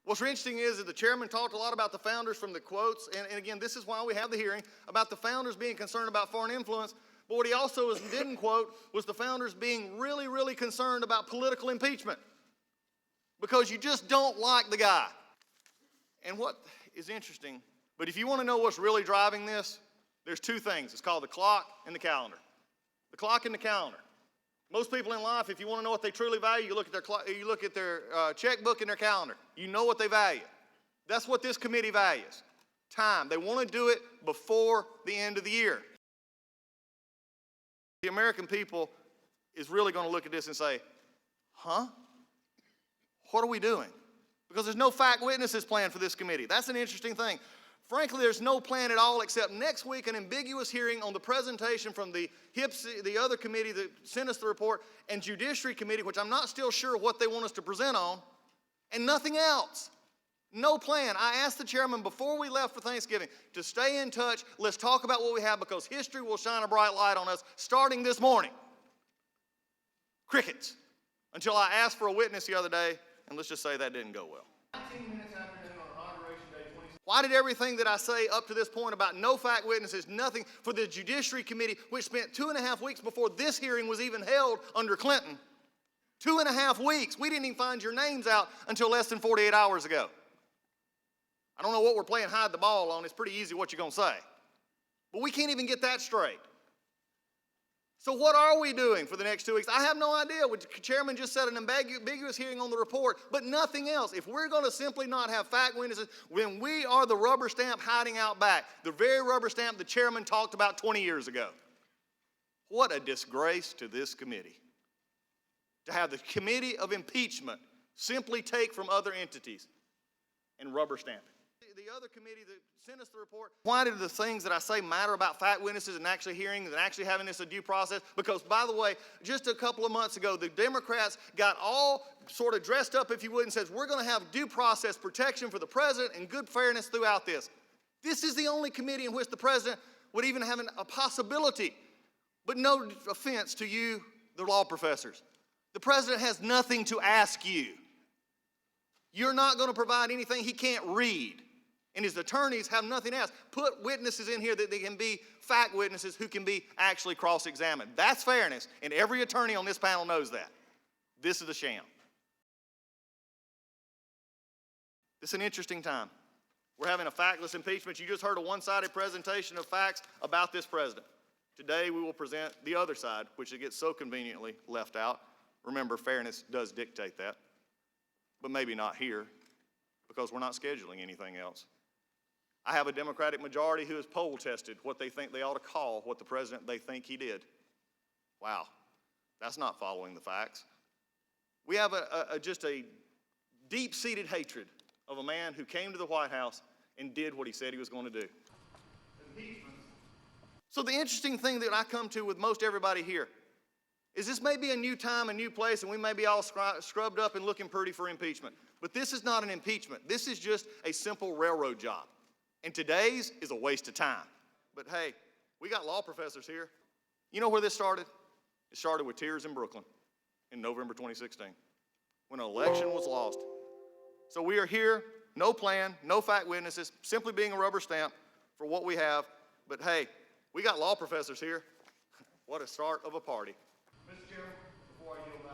What's interesting is that the chairman talked a lot about the founders from the quotes, and again, this is why we have the hearing, about the founders being concerned about foreign influence. But what he also didn't quote was the founders being really, really concerned about political impeachment, because you just don't like the guy. And what is interesting, but if you want to know what's really driving this, there's two things. It's called the clock and the calendar. The clock and the calendar. Most people in life, if you want to know what they truly value, you look at their checkbook and their calendar. You know what they value. That's what this committee values. Time. They want to do it before the end of the year. The American people is really going to look at this and say, huh? What are we doing? Because there's no fact witnesses planned for this committee. That's an interesting thing. Frankly, there's no plan at all except next week an ambiguous hearing on the presentation from the other committee that sent us the report, and Judiciary Committee, which I'm not still sure what they want us to present on, and nothing else. No plan. I asked the chairman before we left for Thanksgiving to stay in touch. Let's talk about what we have, because history will shine a bright light on us starting this morning. Crickets. Until I asked for a witness the other day, and let's just say that didn't go well. 19 minutes afternoon on Inauguration Day 20. Why did everything that I say up to this point about no fact witnesses, nothing for the Judiciary Committee, which spent 2.5 weeks before this hearing was even held under Clinton, 2.5 weeks, we didn't even find your names out until less than 48 hours ago. I don't know what we're playing hide the ball on. It's pretty easy what you're going to say. But we can't even get that straight. So what are we doing for the next 2 weeks? I have no idea. The chairman just said an ambiguous hearing on the report, but nothing else. If we're going to simply not have fact witnesses, then we are the rubber stamp hiding out back, the very rubber stamp the chairman talked about 20 years ago. What a disgrace to this committee. To have the committee of impeachment simply take from other entities and rubber stamp it. The other committee that sent us the report, why did the things that I say matter about fact witnesses and actually hearings and actually having this a due process? Because, by the way, just a couple of months ago, the Democrats got all sort of dressed up, if you would, and says, we're going to have due process protection for the president and good fairness throughout this. This is the only committee in which the president would even have a possibility. But no offense to you, the law professors. The president has nothing to ask you. You're not going to provide anything he can't read. And his attorneys have nothing else. Put witnesses in here that they can be fact witnesses who can be actually cross-examined. That's fairness, and every attorney on this panel knows that. This is a sham. This is an interesting time. We're having a factless impeachment. You just heard a one-sided presentation of facts about this president. Today we will present the other side, which it gets so conveniently left out. Remember, fairness does dictate that, but maybe not here, because we're not scheduling anything else. I have a Democratic majority who has poll tested what they think they ought to call what the president they think he did. Wow, that's not following the facts. We have just a deep-seated hatred of a man who came to the White House and did what he said he was going to do. So the interesting thing that I come to with most everybody here is this may be a new time, a new place, and we may be all scrubbed up and looking pretty for impeachment. But this is not an impeachment. This is just a simple railroad job. And today's is a waste of time. But hey, we got law professors here. You know where this started? It started with tears in Brooklyn in November 2016, when an election was lost. So we are here, no plan, no fact witnesses, simply being a rubber stamp for what we have. But hey, we got law professors here. What a start of a party. Mr. Chairman, before I yield back.